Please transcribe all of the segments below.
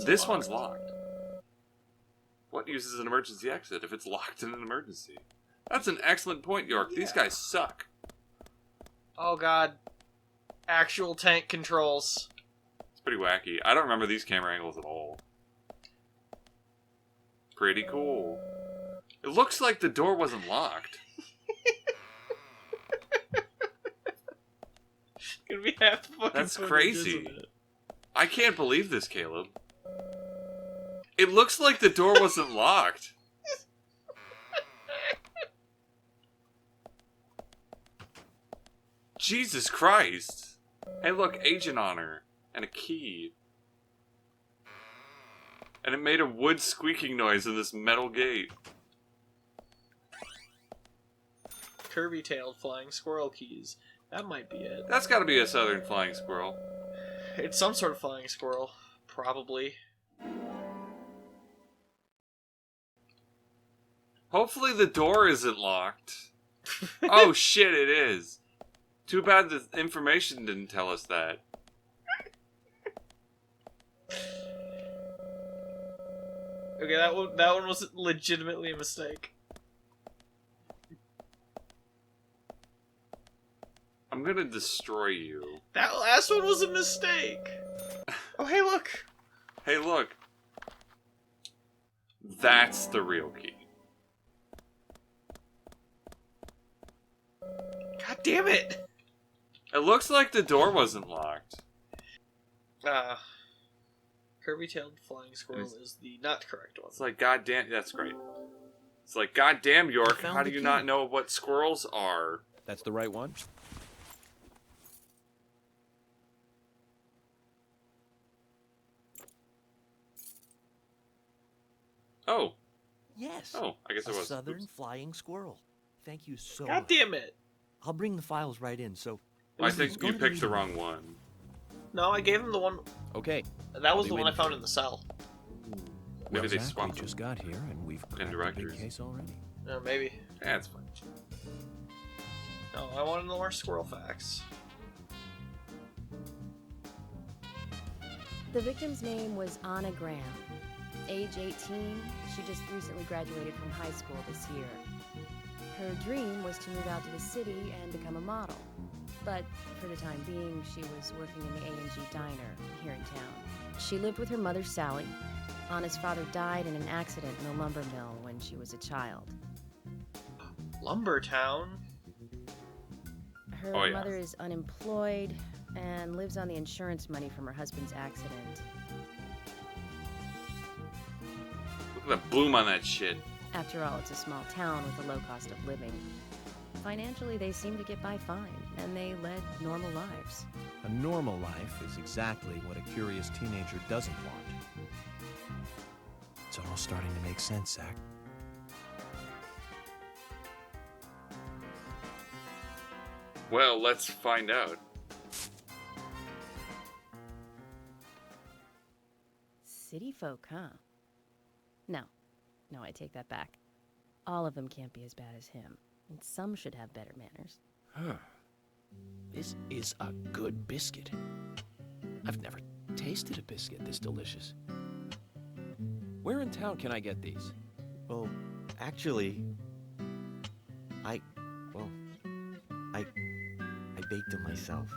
This one's locked. What uses an emergency exit if it's locked in an emergency? That's an excellent point, York. Yeah. These guys suck. Oh god. Actual tank controls. It's pretty wacky. I don't remember these camera angles at all. Pretty cool. It looks like the door wasn't locked. It's gonna be half the fucking That's footage, crazy. isn't it? I can't believe this, Caleb. It looks like the door wasn't locked. Jesus Christ. Hey, look, agent on her. And a key. And it made a wood squeaking noise in this metal gate. Curvy-tailed flying squirrel keys. That might be it. That's gotta be a southern flying squirrel. It's some sort of flying squirrel. Probably. Hopefully the door isn't locked. Oh shit, it is. Too bad the information didn't tell us that. Okay, that one was legitimately a mistake. I'm gonna destroy you. That last one was a mistake. Oh, hey, look. Hey, look. That's the real key. God damn it. It looks like the door wasn't locked. Curvy-tailed flying squirrel is the not correct one. It's like, goddamn, that's great. It's like, goddamn, York, how do you not know what squirrels are? That's the right one? Oh. Yes. Oh, I guess it was. Southern flying squirrel. Thank you so God much. damn it. I'll bring the files right in, so... I think you picked the wrong one. No, I gave him the one... Okay. That was the one I found in the cell. Maybe they Zach, swapped we just got here and we've And cracked a directors. big case already. Maybe. Yeah, it's fine. No, I want to know more squirrel facts. The victim's name was Anna Graham. Age 18, she just recently graduated from high school this year. Her dream was to move out to the city and become a model. But for the time being, she was working in the A&G diner here in town. She lived with her mother, Sally. Anna's father died in an accident in a lumber mill when she was a child. Lumber Town? Her mother is unemployed and lives on the insurance money from her husband's accident. Look at the bloom on that shit. After all, it's a small town with a low cost of living. Financially, they seem to get by fine, and they led normal lives. A normal life is exactly what a curious teenager doesn't want. It's all starting to make sense, Zach. Well, let's find out. City folk, huh? No, I take that back. All of them can't be as bad as him, and some should have better manners. Huh. This is a good biscuit. I've never tasted a biscuit this delicious. Where in town can I get these? Well, actually, I baked them myself.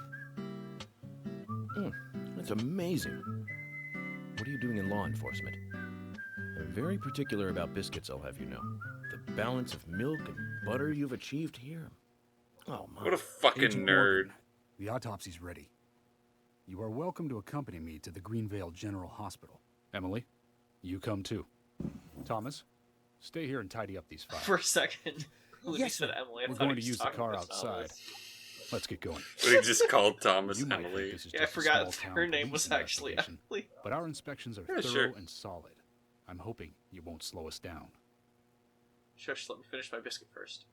That's amazing. What are you doing in law enforcement? I'm very particular about biscuits, I'll have you know. The balance of milk and butter you've achieved here. Oh, my. What a fucking Agent nerd. Morgan, the autopsy's ready. You are welcome to accompany me to the Greenvale General Hospital. Emily, you come too. Thomas, stay here and tidy up these files. For a second. Yes, said Emily. I We're thought going he to was use the talking car about outside. Thomas. Let's get going. But he just called Thomas You might think Emily. this is Yeah, I just a forgot small-town her name police was actually investigation, Emily. But our inspections are Yeah, thorough sure. and solid. I'm hoping you won't slow us down. Shush, let me finish my biscuit first.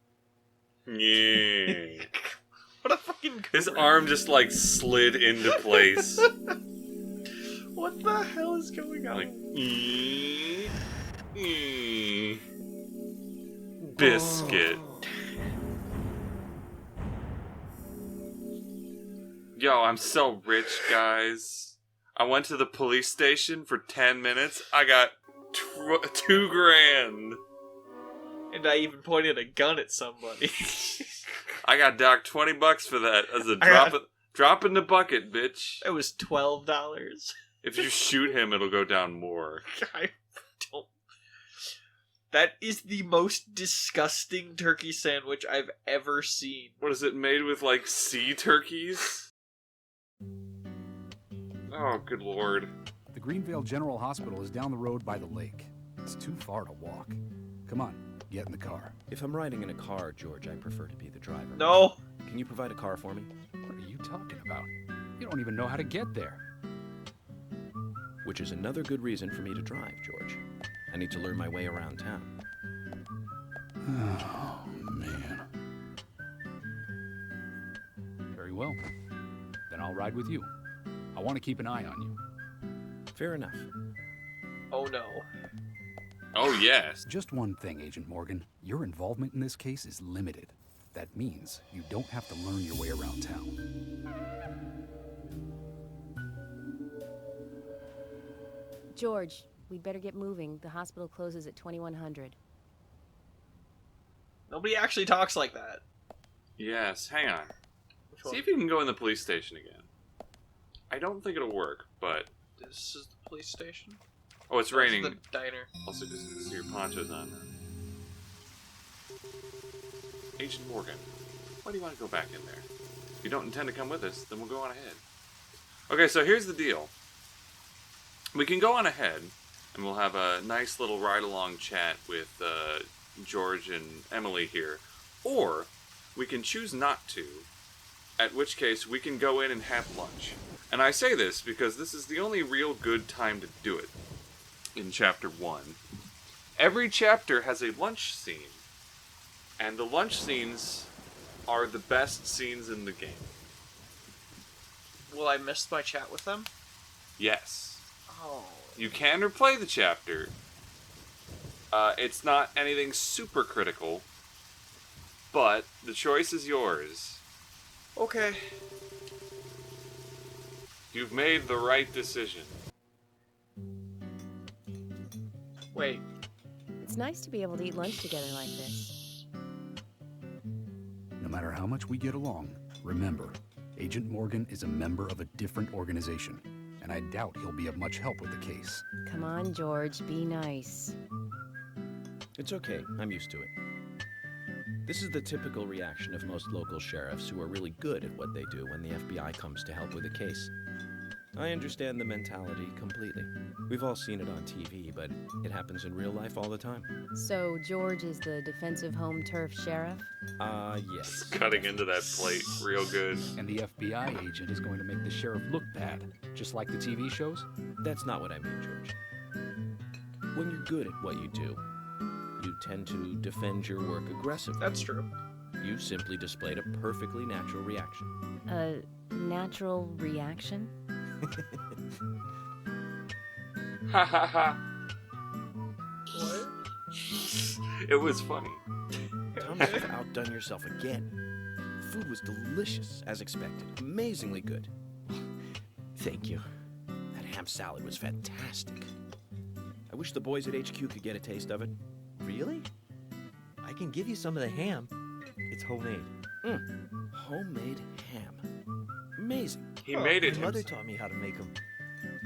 Yeah. What a fucking His guru. arm just like slid into place. What the hell is going on? Like, biscuit. Yo, I'm so rich, guys. I went to the police station for 10 minutes. I got $2 grand. And I even pointed a gun at somebody. I got docked $20 for that as a I drop in the bucket, bitch. It was $12. If you shoot him, it'll go down more. I don't. That is the most disgusting turkey sandwich I've ever seen. What is it made with, like, sea turkeys? Oh, good lord. The Greenvale General Hospital is down the road by the lake. It's too far to walk. Come on, get in the car. If I'm riding in a car, George, I prefer to be the driver. No. Can you provide a car for me? What are you talking about? You don't even know how to get there. Which is another good reason for me to drive, George. I need to learn my way around town. Oh, man. Very well. Then I'll ride with you. I want to keep an eye on you. Fair enough. Oh no. Oh, yes. Just one thing, Agent Morgan. Your involvement in this case is limited. That means you don't have to learn your way around town. George, we'd better get moving. The hospital closes at 2100. Nobody actually talks like that. Yes, hang on. Which one? See if you can go in the police station again. I don't think it'll work, but... This is the police station? Oh, it's This is raining. the diner. Also, just see your ponchos on now. Agent Morgan, why do you want to go back in there? If you don't intend to come with us, then we'll go on ahead. Okay, so here's the deal. We can go on ahead, and we'll have a nice little ride-along chat with George and Emily here. Or, we can choose not to, at which case we can go in and have lunch. And I say this because this is the only real good time to do it in Chapter 1. Every chapter has a lunch scene, and the lunch scenes are the best scenes in the game. Will I miss my chat with them? Yes. Oh. You can replay the chapter. It's not anything super critical, but the choice is yours. Okay. You've made the right decision. Wait. It's nice to be able to eat lunch together like this. No matter how much we get along, remember, Agent Morgan is a member of a different organization, and I doubt he'll be of much help with the case. Come on, George, be nice. It's okay, I'm used to it. This is the typical reaction of most local sheriffs who are really good at what they do when the FBI comes to help with a case. I understand the mentality completely. We've all seen it on TV, but it happens in real life all the time. So, George is the defensive home turf sheriff? Yes. Cutting into that plate real good. And the FBI agent is going to make the sheriff look bad, just like the TV shows? That's not what I mean, George. When you're good at what you do, you tend to defend your work aggressively. That's true. You simply displayed a perfectly natural reaction. A natural reaction? Ha ha ha. What? It was funny. Thomas, you've outdone yourself again. The food was delicious, as expected. Amazingly good. Thank you. That ham salad was fantastic. I wish the boys at HQ could get a taste of it. Really? I can give you some of the ham. It's homemade. Homemade ham. Amazing. He made it My mother himself. taught me how to make them.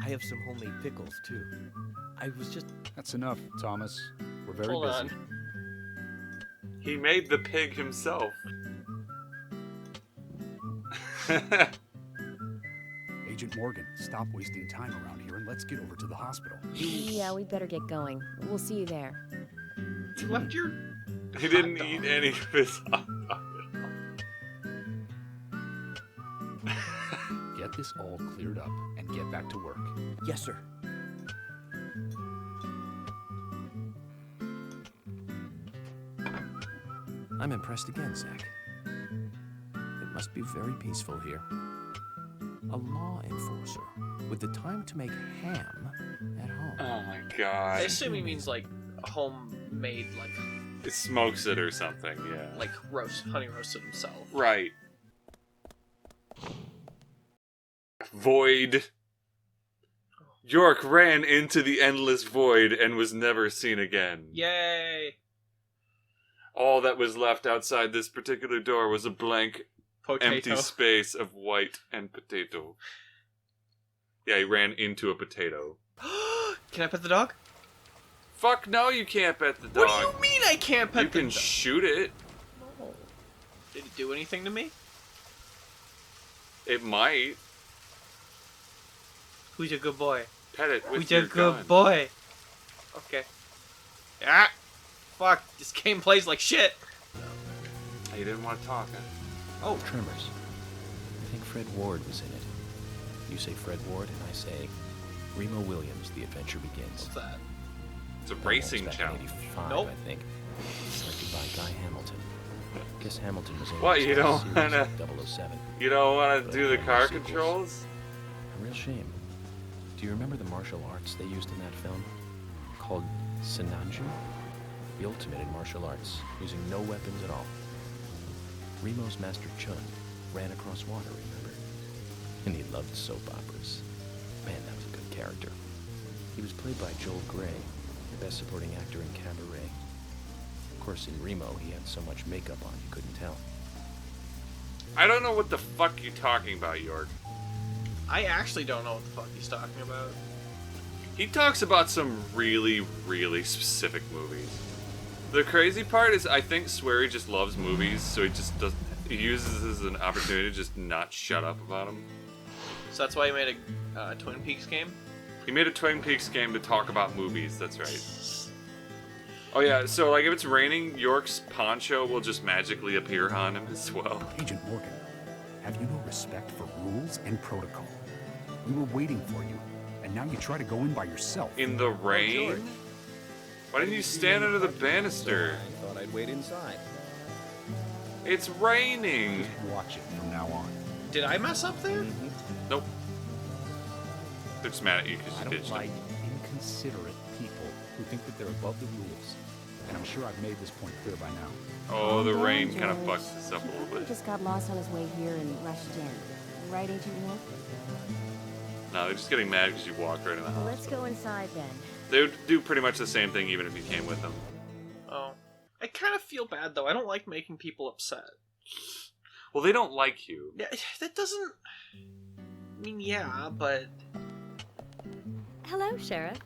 I have some homemade pickles, too. I was just... That's enough, Thomas. We're very Hold busy. on. He made the pig himself. Agent Morgan, stop wasting time around here and let's get over to the hospital. Yeah, we'd better get going. We'll see you there. You left your... He didn't hot dog. eat any of his hot dog. Get this all cleared up and get back to work. Yes, sir. I'm impressed again, Zach. It must be very peaceful here. A law enforcer with the time to make ham at home. Oh my I god. assume he means like homemade, It smokes it or something, yeah. like honey roasted himself. Right. Void. York ran into the endless void and was never seen again. Yay! All that was left outside this particular door was a blank, Potato. empty space of white and potato. Yeah, he ran into a potato. Can I pet the dog? Fuck no, you can't pet the dog. What do you mean I can't pet You the can dog? shoot it. No. Did it do anything to me? It might. Who's a good boy? Pet it with Who's your a good gun. boy? Okay. Ah! Fuck, this game plays like shit! You didn't want to talk, huh? Oh, Tremors. I think Fred Ward was in it. You say Fred Ward, and I say Remo Williams, The Adventure Begins. what's that? It's a That racing one's back in challenge. 85, '85, Nope. I think. Selected by Guy Hamilton. Guess Hamilton was in What, the you don't series wanna- 007. You don't want But to do the I car love sequels. controls? A real shame. Do you remember the martial arts they used in that film? Called Sinanju? The ultimate in martial arts, using no weapons at all. Remo's master Chun ran across water, remember? And he loved soap operas. Man, that was a good character. He was played by Joel Grey, the best supporting actor in Cabaret. Of course, in Remo, he had so much makeup on you couldn't tell. I don't know what the fuck you're talking about, York. I actually don't know what the fuck he's talking about. He talks about some really, really specific movies. The crazy part is I think Swery just loves movies, so he just does. He uses this as an opportunity to just not shut up about them. So that's why he made a Twin Peaks game? He made a Twin Peaks game to talk about movies, that's right. Oh yeah, so like if it's raining, York's poncho will just magically appear on him as well. Agent Morgan, have you no respect for rules and protocol? We were waiting for you, and now you try to go in by yourself. In the rain? Why didn't you stand under the banister? I thought I'd wait inside. It's raining! Watch it from now on. Did I mess up there? Nope. They're just mad at you because I you don't ditched like them. inconsiderate people who think that they're above the rules. And I'm sure I've made this point clear by now. Oh, the Calm rain down, kind of George. fucks this up a He little probably bit. just got lost on his way here and rushed in. Right, Agent York? No, they're just getting mad because you walked right in the house. Let's go inside then. They would do pretty much the same thing even if you came with them. Oh. I kind of feel bad, though. I don't like making people upset. Well, they don't like you. Yeah, that doesn't... I mean, yeah, but... Hello, Sheriff.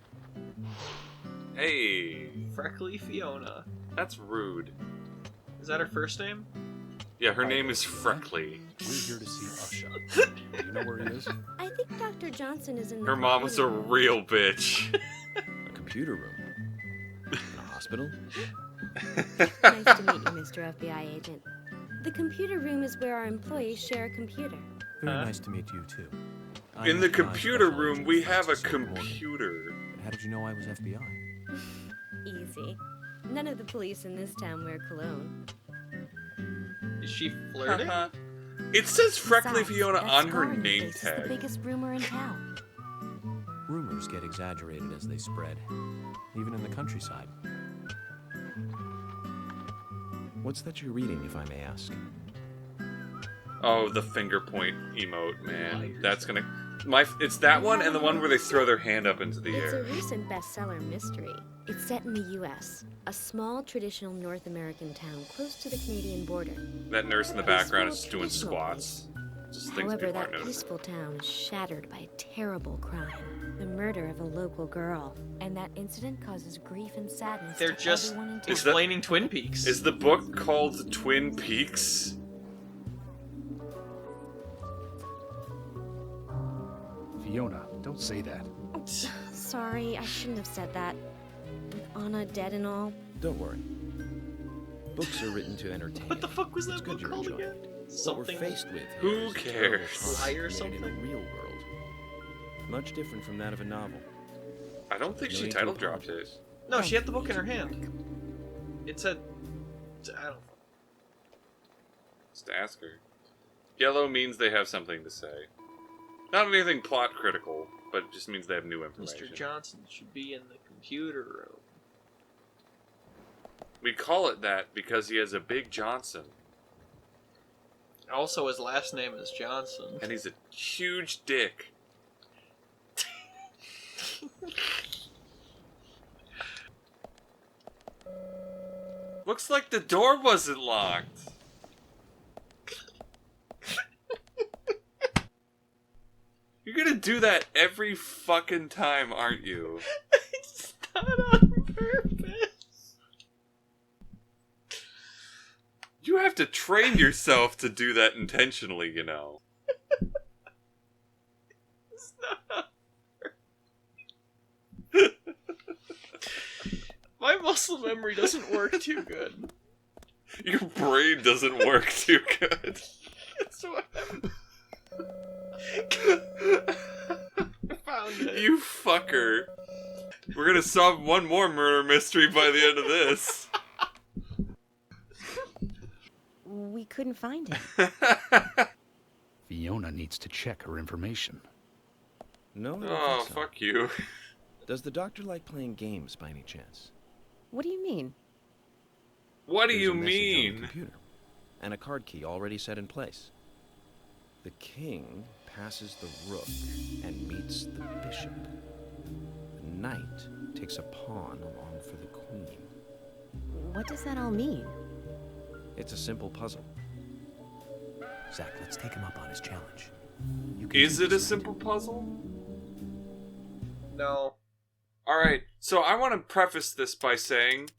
Hey, Freckly Fiona. that's rude. Is that her first name? Yeah, her name is Freckly. We're here to see Usha. Do you know where he is? I think Dr. Johnson is in the Her mom was a computer room. real bitch. A computer room. In a hospital? Nice to meet you, Mr. FBI agent. The computer room is where our employees share a computer. Very Huh? nice to meet you, too. In the I'm FBI computer Special room, Agent we have a Francis Morgan. computer. But how did you know I was FBI? Easy. None of the police in this town wear cologne. Is she flirting? It says Freckly Besides, Fiona that on her scar on your name face is the tag. biggest rumor in town. Rumors get exaggerated as they spread, even in the countryside. What's that you're reading, if I may ask? Oh, the finger point emote, man. Liars. That's gonna... It's that one and the one where they throw their hand up into the It's a air. recent bestseller mystery. It's set in the U.S., a small traditional North American town close to the Canadian border. That nurse in the background is just doing Traditional squats. Just things However, people that aren't noticing. peaceful town is shattered by a terrible crime. The murder of a local girl. And that incident causes grief and sadness They're to just everyone in town. Is that- explaining Twin Peaks. Is the book called Twin Peaks? Fiona, don't say that. Sorry, I shouldn't have said that. With Anna dead and all. Don't worry. Books are written to entertain. What the fuck was It's that good book you're called enjoying again? it. What we're Something... faced with Who here is a terrible cares? crime Liar or made something? in a real world. Much different from that of a novel. I don't think No she need to title dropped it. apologize. No, she had the book in her hand. It said... I don't know. Just ask her. Yellow means they have something to say. Not anything plot critical, but it just means they have new information. Mr. Johnson should be in the computer room. We call it that because he has a big Johnson. Also, his last name is Johnson. And he's a huge dick. Looks like the door wasn't locked. You're gonna do that every fucking time, aren't you? It's not on purpose. You have to train yourself to do that intentionally, you know. It's not on purpose. My muscle memory doesn't work too good. Your brain doesn't work too good. That's what happened. I found it. You fucker. We're gonna solve one more murder mystery by the end of this. We couldn't find him. Fiona needs to check her information. No, I don't Oh, think so. fuck you. Does the doctor like playing games by any chance? What do you mean? What do There's you a message on the mean? computer, and a card key already set in place. The king passes the rook and meets the bishop. The knight takes a pawn along for the queen. What does that all mean? It's a simple puzzle. Zach, let's take him up on his challenge. You can Is do it a this, simple puzzle? No. Alright, so I want to preface this by saying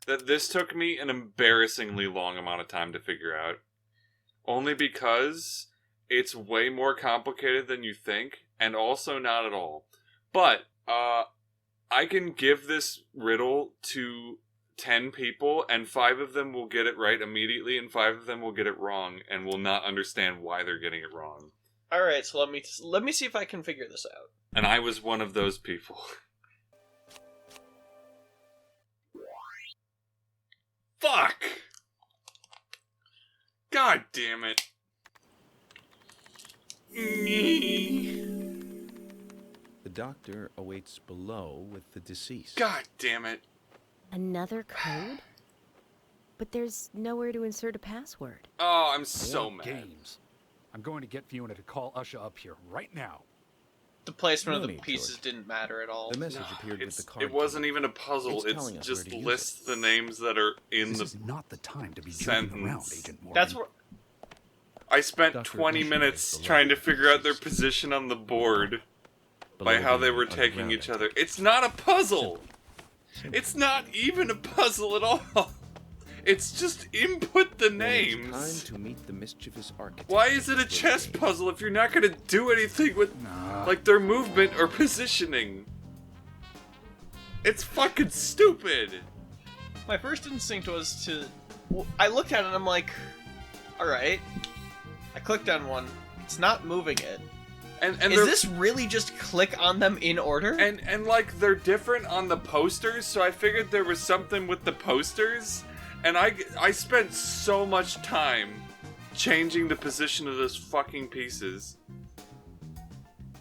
that this took me an embarrassingly long amount of time to figure out. Only because it's way more complicated than you think, and also not at all. But, I can give this riddle to 10 people, and 5 of them will get it right immediately, and 5 of them will get it wrong, and will not understand why they're getting it wrong. All right, so let me see if I can figure this out. And I was one of those people. Fuck! God damn it. The doctor awaits below with the deceased. God damn it. Another code? But there's nowhere to insert a password. Oh, I'm so More mad. games. I'm going to get Fiona to call Usha up here right now. The placement No of the need, pieces George. didn't matter at all. The message No, appeared with the card. it wasn't key. even a puzzle. It's It's telling us just where to use lists the names that are in This the... is not the time to be jumping around, sentence. Agent Morgan. That's where. I spent Dr. 20 Usha minutes is the trying to last figure out their deceased. position on the board by Below how the they were taking underground each entrance. other. It's not a puzzle! Simple. It's not even a puzzle at all! It's just input the When it's names! time to meet the mischievous architect. Why is it a of the chess game. puzzle if you're not gonna do anything with, Nah. like, their movement or positioning? It's fucking stupid! My first instinct was to. Well, I looked at it and I'm like, alright. I clicked on one. It's not moving it. And Is they're- this really just click on them in order? And like they're different on the posters, so I figured there was something with the posters, and I spent so much time changing the position of those fucking pieces.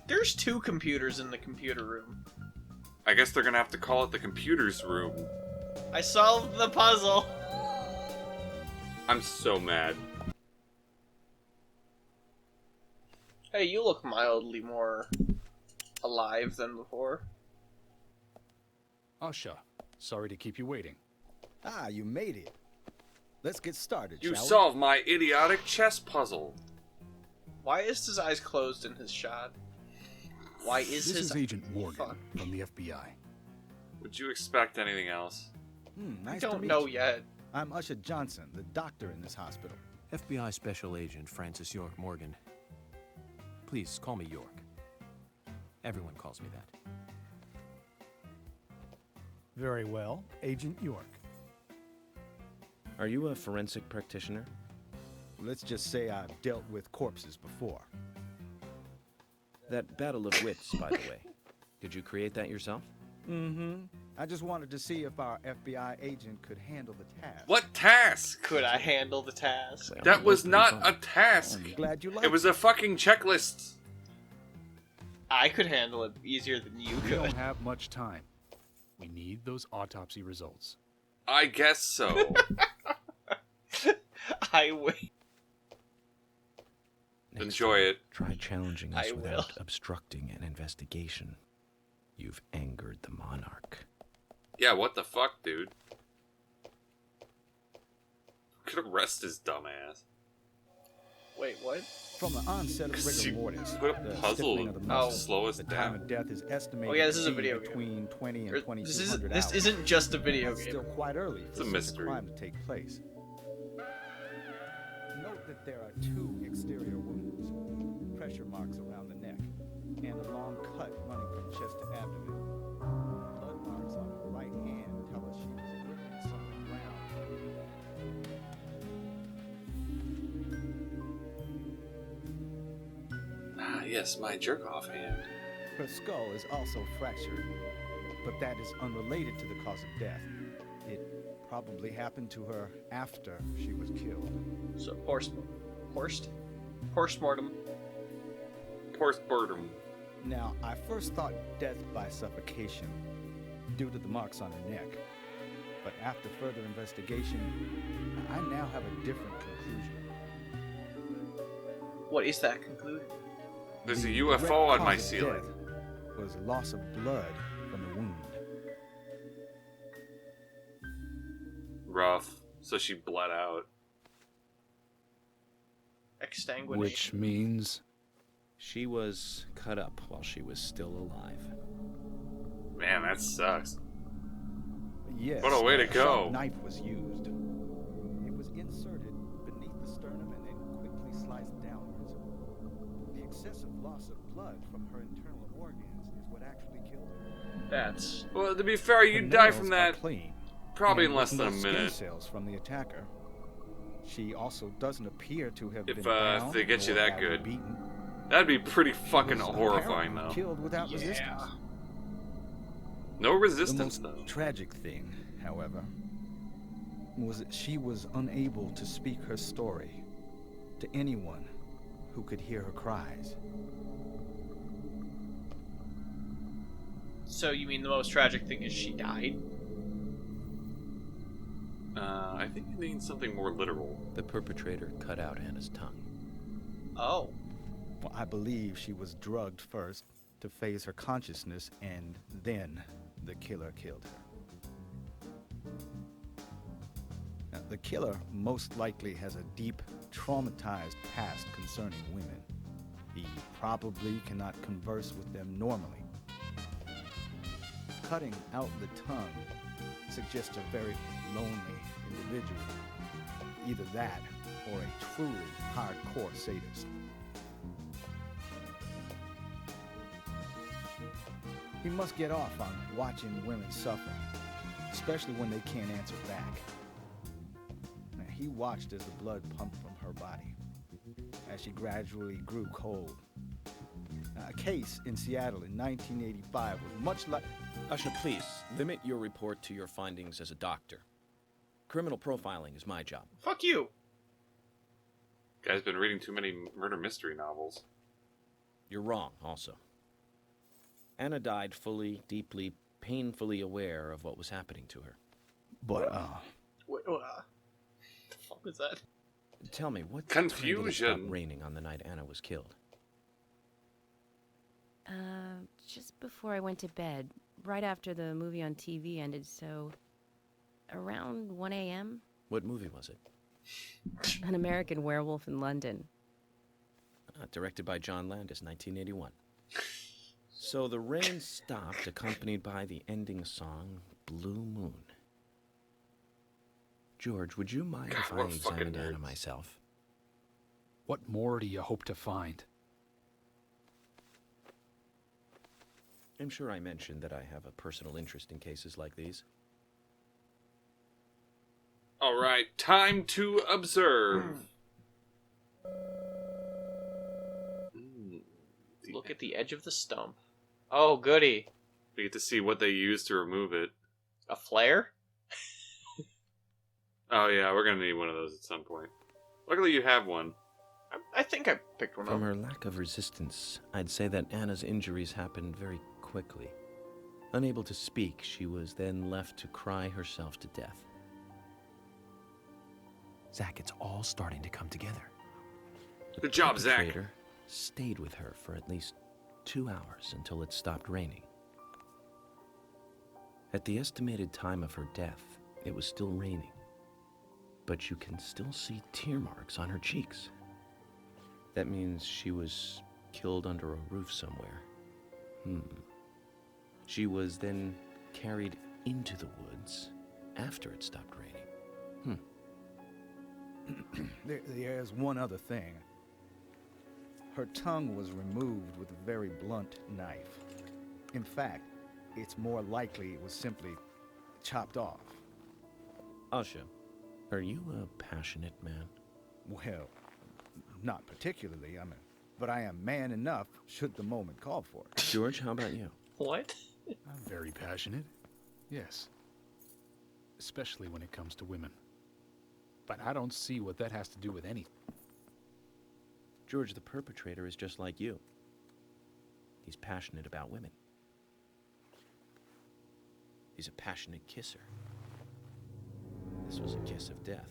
There's 2 computers in the computer room. I guess they're gonna have to call it the computer's room. I solved the puzzle. I'm so mad. Hey, you look mildly more alive than before. Usha, sorry to keep you waiting. Ah, you made it. Let's get started, You shall we? solved my idiotic chess puzzle. Why is his eyes closed in his shot? Why is This his is Agent Morgan Fuck. from the FBI. Would you expect anything else? Nice I to don't meet know you. yet. I'm Usha Johnson, the doctor in this hospital. FBI Special Agent Francis York Morgan. Please call me York. Everyone calls me that. Very well, Agent York. Are you a forensic practitioner? Let's just say I've dealt with corpses before. That battle of wits, by the way. Did you create that yourself? Mm-hmm. I just wanted to see if our FBI agent could handle the task. What task? Could I handle the task? Well, That was pretty not fun. a task. I'm glad you liked It was a fucking checklist. I could handle it easier than you We could. don't have much time. We need those autopsy results. I guess so. I wait. Next Enjoy time, it. Try challenging us I without will. obstructing an investigation. You've angered the monarch. Yeah, what the fuck, dude? Could arrest his dumbass. Wait, what? From the onset of She rigor mortis, put a the puzzle stiffening of the to muscles, slow us the time down. of death is estimated Oh yeah, this to is a be video game. between 20 Or- and 2200 This hours. this isn't just a video It's game. still quite early It's for a such mystery. a crime to take place. Note that there are 2 exterior wounds, pressure marks around the neck, and a long cut running from chest to abdomen. Blood marks on her right hand tell us she was gripping something round. Ah, yes, my jerk-off hand. Her skull is also fractured, but that is unrelated to the cause of death. It probably happened to her after she was killed. So postmortem. Postmortem. Now, I first thought death by suffocation due to the marks on her neck. But after further investigation, I now have a different conclusion. What is that conclusion? There's a The UFO direct on my cause of ceiling. death was loss of blood from the wound. Rough. So she bled out. Exsanguination. Which means She was cut up while she was still alive. Man, that sucks. Yes. What a way to sharp go. Knife was used. It was inserted beneath the sternum and then quickly sliced downwards. The excessive loss of blood from her internal organs is what actually killed her. That's Well, to be fair, you Her die nails from are that clean, probably and in less with than a no skin minute. cells from the attacker. She also doesn't appear to have If, been if bound they get you or that badly good. beaten. That'd be pretty She fucking was horrifying, apparently though. Killed without resistance. No The resistance, most though. tragic thing, however, was that she was unable to speak her story to anyone who could hear her cries. so. You mean the most tragic thing is she died? I think it means something more literal. The perpetrator cut out Anna's tongue. Oh, Well, I believe she was drugged first to phase her consciousness, and then the killer killed her. Now, the killer most likely has a deep, traumatized past concerning women. He probably cannot converse with them normally. Cutting out the tongue suggests a very lonely individual. Either that or a truly hardcore sadist. He must get off on watching women suffer, especially when they can't answer back. Now, he watched as the blood pumped from her body, as she gradually grew cold. A case in Seattle in 1985 was much like... Usha, please, limit your report to your findings as a doctor. Criminal profiling is my job. fuck you. Guy's been reading too many murder mystery novels. You're wrong, also. Anna died fully, deeply, painfully aware of what was happening to her. But, What the fuck was that? Tell me, what time did it stop Confusion. raining on the night Anna was killed? Just before I went to bed, right after the movie on TV ended, so around 1 a.m. What movie was it? An American Werewolf in London. Directed by John Landis, 1981. So the rain stopped, accompanied by the ending song, Blue Moon. George, would you mind God, if I we're fucking examined Anna nerds. myself? what more do you hope to find? I'm sure I mentioned that I have a personal interest in cases like these. Alright, time to observe. Look at the edge of the stump. Oh, goody. We get to see what they use to remove it. A flare? Oh yeah, we're gonna need one of those at some point. Luckily you have one. I think I picked one From up. her lack of resistance, I'd say that Anna's injuries happened very quickly. Unable to speak, she was then left to cry herself to death. Zach, it's all starting to come together. Good job, The Zach. perpetrator stayed with her for at least 2 hours until it stopped raining. At the estimated time of her death, it was still raining. but you can still see tear marks on her cheeks. That means she was killed under a roof somewhere. She was then carried into the woods after it stopped raining. There's one other thing. Her tongue was removed with a very blunt knife. In fact, it's more likely it was simply chopped off. Asha, are you a passionate man? Well, not particularly, but I am man enough should the moment call for it. George, how about you? What? I'm very passionate. Yes. Especially when it comes to women. But I don't see what that has to do with anything. George, the perpetrator is just like you. He's passionate about women. He's a passionate kisser. This was a kiss of death.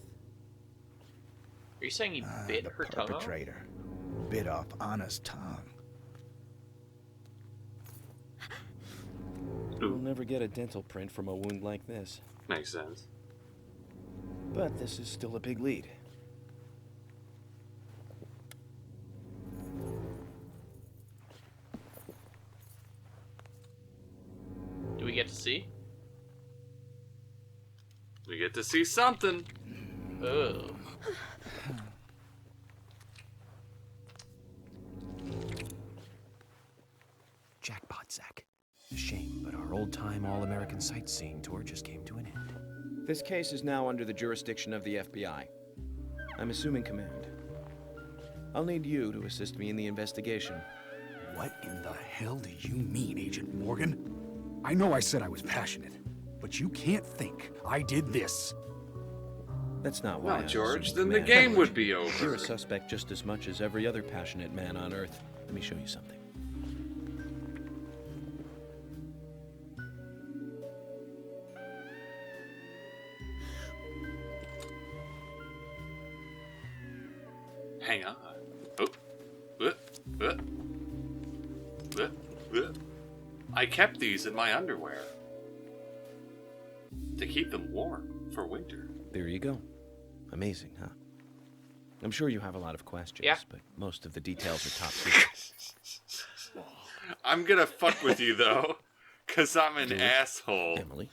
Are you saying he bit The her tongue off? perpetrator bit off Anna's tongue. You'll never get a dental print from a wound like this. Makes sense. But this is still a big lead. Do we get to see? We get to see something. Oh. Jackpot, Zach. A shame, but our old-time all-American sightseeing tour just came to an end. This case is now under the jurisdiction of the FBI. I'm assuming command. I'll need you to assist me in the investigation. What in the hell do you mean, Agent Morgan? I know I said I was passionate, but you can't think I did this. That's not why. Well, I George, assumed then the command. game would be You're over. a suspect just as much as every other passionate man on Earth. Let me show you something. Hang on. Oh. I kept these in my underwear to keep them warm for winter. There you go. Amazing, huh? I'm sure you have a lot of questions, Yeah. but most of the details are top secret. I'm gonna fuck with you though, cause I'm an asshole. Emily?